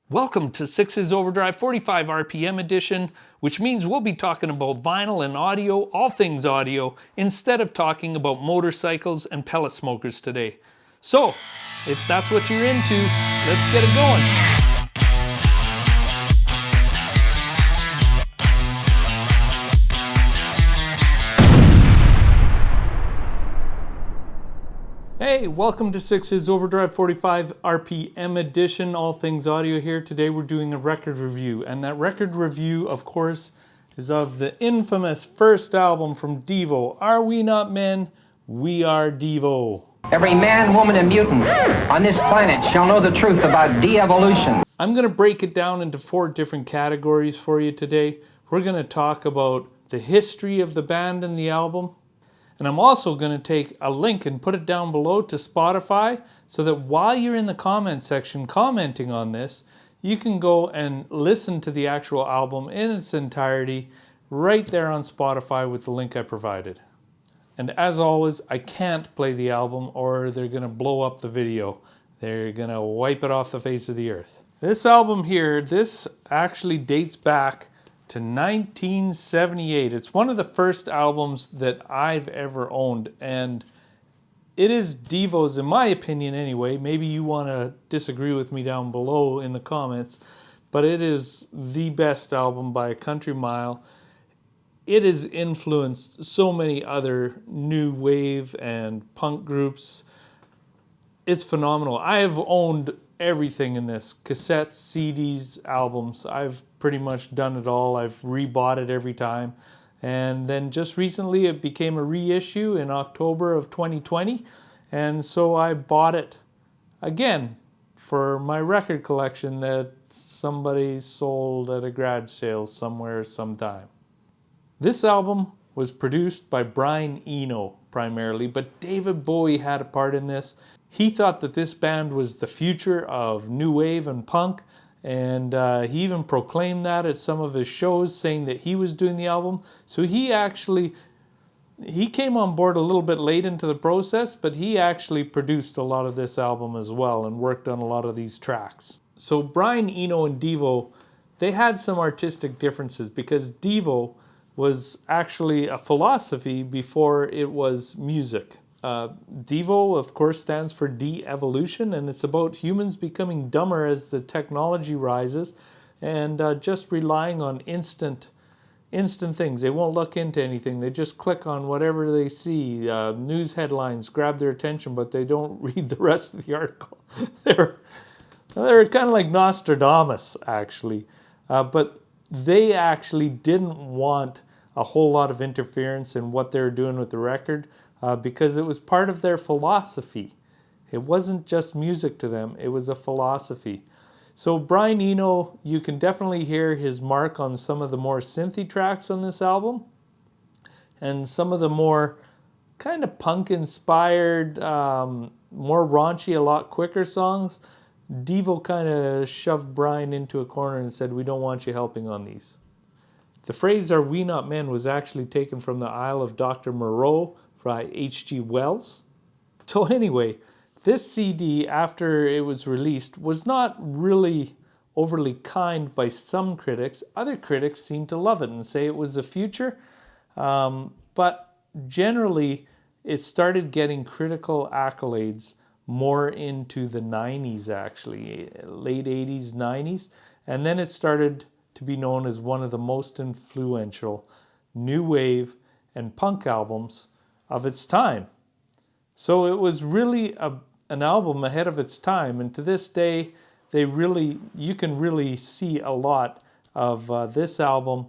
Welcome to Six's Overdrive 45 RPM edition, which means we'll be talking about vinyl and audio, all things audio, instead of talking about motorcycles and pellet smokers today. So, if that's what you're into, let's get it going. Hey, welcome to Six's Overdrive 45 RPM edition, all things audio here. Today we're doing a record review, and that record review, of course, is of the infamous first album from Devo. Are we not men? We are Devo. Every man, woman, and mutant on this planet shall know the truth about de-evolution. I'm going to break it down into 4 different categories for you today. We're going to talk about the history of the band and the album. And I'm also going to take a link and put it down below to Spotify so that while you're in the comment section commenting on this, you can go and listen to the actual album in its entirety right there on Spotify with the link I provided. And as always, I can't play the album or they're going to blow up the video. They're going to wipe it off the face of the earth. This album here, this actually dates back to 1978. It's one of the first albums that I've ever owned, and it is Devo's, in my opinion anyway. Maybe you want to disagree with me down below in the comments, but it is the best album by a country mile. It has influenced so many other new wave and punk groups. It's phenomenal. I have owned everything in this: cassettes, CDs, albums. I've pretty much done it all. I've rebought it every time. And then just recently it became a reissue in October of 2020. And so I bought it again for my record collection that somebody sold at a garage sale somewhere sometime. This album was produced by Brian Eno primarily, but David Bowie had a part in this. He thought that this band was the future of new wave and punk, and he even proclaimed that at some of his shows, saying that he was doing the album. So he came on board a little bit late into the process, but he actually produced a lot of this album as well and worked on a lot of these tracks. So Brian Eno and Devo, they had some artistic differences because Devo was actually a philosophy before it was music. Devo, of course, stands for de-evolution, and it's about humans becoming dumber as the technology rises and just relying on instant things. They won't look into anything. They just click on whatever they see. News headlines grab their attention, but they don't read the rest of the article. They're kind of like Nostradamus, actually. But they actually didn't want a whole lot of interference in what they were doing with the record. Because it was part of their philosophy. It wasn't just music to them, it was a philosophy. So Brian Eno, you can definitely hear his mark on some of the more synthy tracks on this album, and some of the more kind of punk-inspired, more raunchy, a lot quicker songs. Devo kind of shoved Brian into a corner and said, "We don't want you helping on these." The phrase "Are we not men" was actually taken from the Isle of Dr. Moreau by H.G. Wells. So anyway, this CD, after it was released, was not really overly kind by some critics. Other critics seemed to love it and say it was the future. But generally, it started getting critical accolades more into the 90s, actually, late 80s, 90s. And then it started to be known as one of the most influential new wave and punk albums of its time. So it was really an album ahead of its time, and to this day you can really see a lot of this album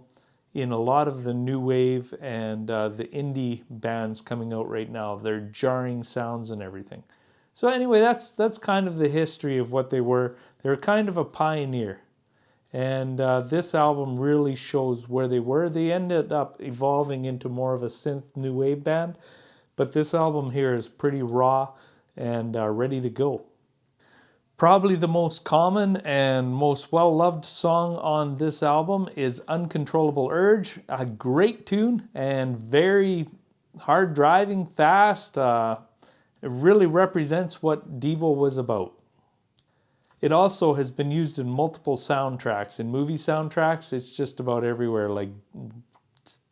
in a lot of the new wave and the indie bands coming out right now. Their jarring sounds and everything. So anyway, that's kind of the history of what they were. They were kind of a pioneer. And this album really shows where they were. They ended up evolving into more of a synth new wave band, but this album here is pretty raw and ready to go. Probably the most common and most well-loved song on this album is Uncontrollable Urge. A great tune and very hard driving, fast. It really represents what Devo was about. It also has been used in multiple soundtracks. In movie soundtracks, it's just about everywhere, like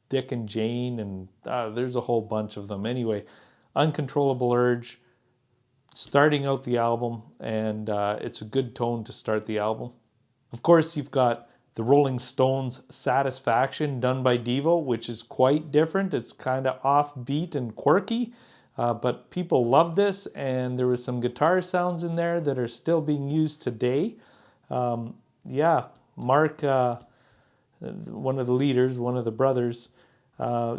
Dick and Jane, and there's a whole bunch of them. Anyway, Uncontrollable Urge, starting out the album, and it's a good tone to start the album. Of course, you've got the Rolling Stones' Satisfaction, done by Devo, which is quite different. It's kind of offbeat and quirky, but people love this, and there was some guitar sounds in there that are still being used today. Mark, one of the leaders, one of the brothers,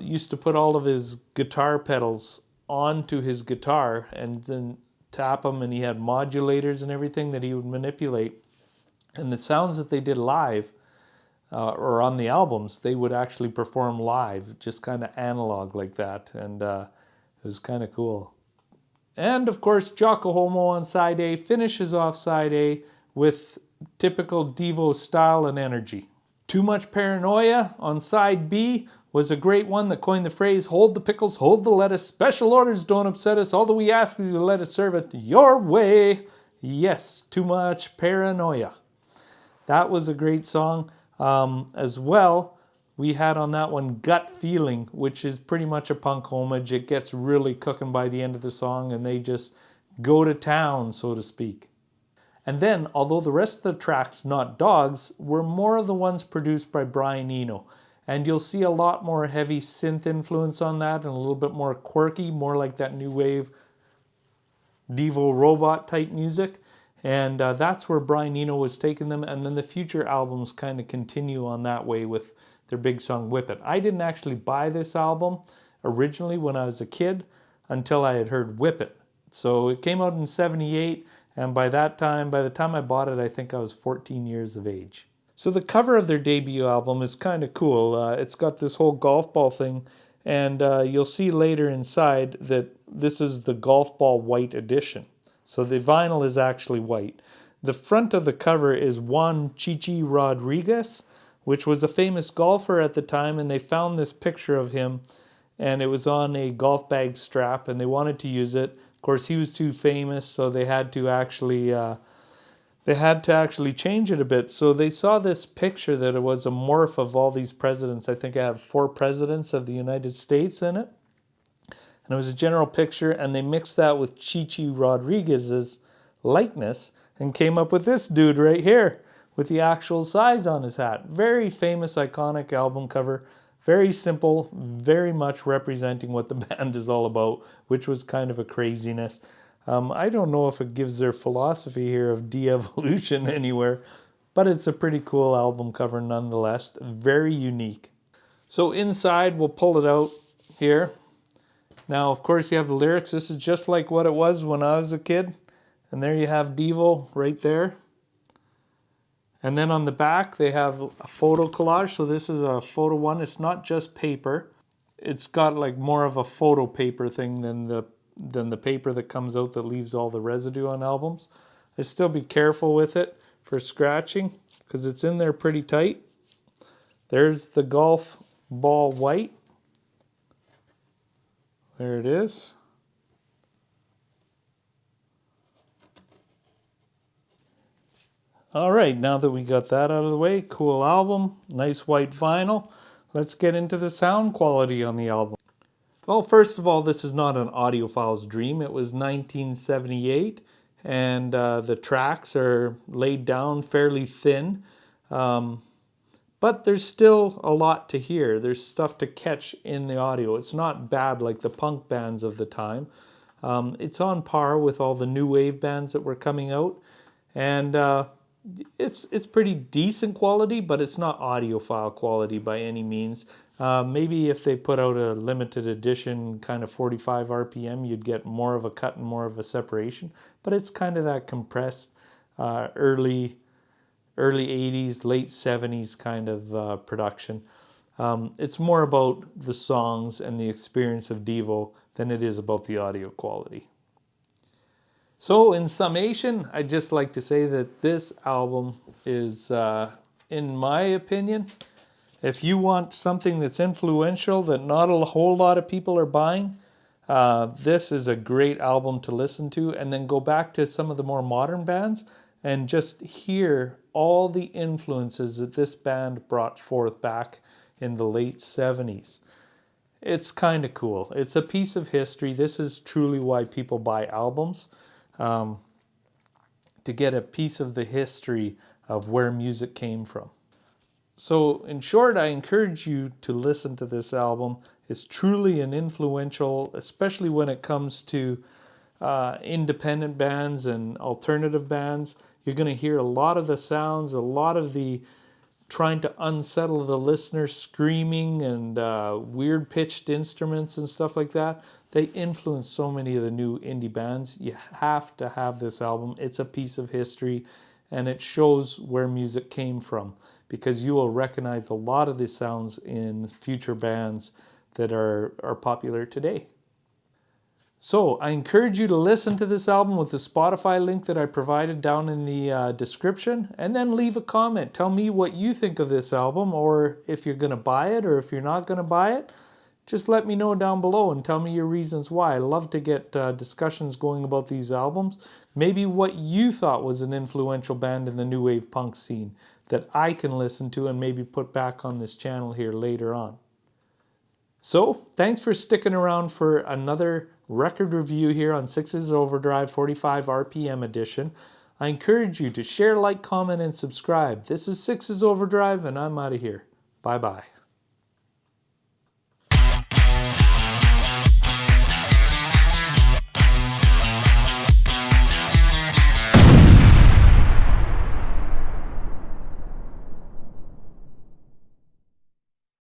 used to put all of his guitar pedals onto his guitar and then tap them, and he had modulators and everything that he would manipulate. And the sounds that they did live or on the albums, they would actually perform live, just kind of analog like that. And it was kind of cool. And of course, Jocko Homo on side A finishes off side A with typical Devo style and energy. Too Much Paranoia on side B was a great one that coined the phrase, hold the pickles, hold the lettuce, special orders don't upset us, all that we ask is you let us serve it your way. Yes, Too Much Paranoia. That was a great song. As well, we had on that one Gut Feeling, which is pretty much a punk homage. It gets really cooking by the end of the song, and they just go to town, so to speak. And then, although the rest of the tracks, not Dogs, were more of the ones produced by Brian Eno. And you'll see a lot more heavy synth influence on that, and a little bit more quirky, more like that new wave Devo robot type music. And that's where Brian Eno was taking them. And then the future albums kind of continue on that way with their big song Whip It. I didn't actually buy this album originally when I was a kid until I had heard Whip It. So it came out in 78, and by the time I bought it, I think I was 14 years of age. So the cover of their debut album is kind of cool. It's got this whole golf ball thing, and you'll see later inside that this is the golf ball white edition. So the vinyl is actually white. The front of the cover is Juan Chichi Rodriguez, which was a famous golfer at the time, and they found this picture of him, and it was on a golf bag strap, and they wanted to use it. Of course, he was too famous, so they had to actually change it a bit. So they saw this picture that it was a morph of all these presidents. I think I have 4 presidents of the United States in it. And it was a general picture, and they mixed that with Chichi Rodriguez's likeness and came up with this dude right here with the actual size on his hat. Very famous, iconic album cover. Very simple, very much representing what the band is all about, which was kind of a craziness. I don't know if it gives their philosophy here of de-evolution anywhere, but it's a pretty cool album cover nonetheless. Very unique. So inside, we'll pull it out here. Now, of course, you have the lyrics. This is just like what it was when I was a kid. And there you have Devo right there. And then on the back, they have a photo collage. So this is a photo one. It's not just paper. It's got like more of a photo paper thing than the paper that comes out that leaves all the residue on albums. I still be careful with it for scratching because it's in there pretty tight. There's the golf ball white. There it is. All right, now that we got that out of the way, cool album, nice white vinyl. Let's get into the sound quality on the album. Well, first of all, this is not an audiophile's dream. It was 1978, and the tracks are laid down fairly thin. But there's still a lot to hear. There's stuff to catch in the audio. It's not bad like the punk bands of the time. It's on par with all the new wave bands that were coming out. And it's pretty decent quality, but it's not audiophile quality by any means. Maybe if they put out a limited edition kind of 45 RPM, you'd get more of a cut and more of a separation. But it's kind of that compressed early 80s, late 70s kind of production. It's more about the songs and the experience of Devo than it is about the audio quality. So in summation, I'd just like to say that this album is, in my opinion, if you want something that's influential that not a whole lot of people are buying, this is a great album to listen to, and then go back to some of the more modern bands and just hear all the influences that this band brought forth back in the late 70s. It's kind of cool. It's a piece of history. This is truly why people buy albums, to get a piece of the history of where music came from. So in short, I encourage you to listen to this album. It's truly an influential, especially when it comes to independent bands and alternative bands. You're going to hear a lot of the sounds, a lot of the trying to unsettle the listener, screaming and weird pitched instruments and stuff like that. They influence so many of the new indie bands. You have to have this album. It's a piece of history, and it shows where music came from, because you will recognize a lot of the sounds in future bands that are popular today. So I encourage you to listen to this album with the Spotify link that I provided down in the description, and then leave a comment. Tell me what you think of this album, or if you're going to buy it, or if you're not going to buy it. Just let me know down below and tell me your reasons why. I love to get discussions going about these albums. Maybe what you thought was an influential band in the new wave punk scene that I can listen to and maybe put back on this channel here later on. So, thanks for sticking around for another record review here on Sixes Overdrive 45 RPM edition. I encourage you to share, like, comment, and subscribe. This is Sixes Overdrive, and I'm out of here. Bye-bye.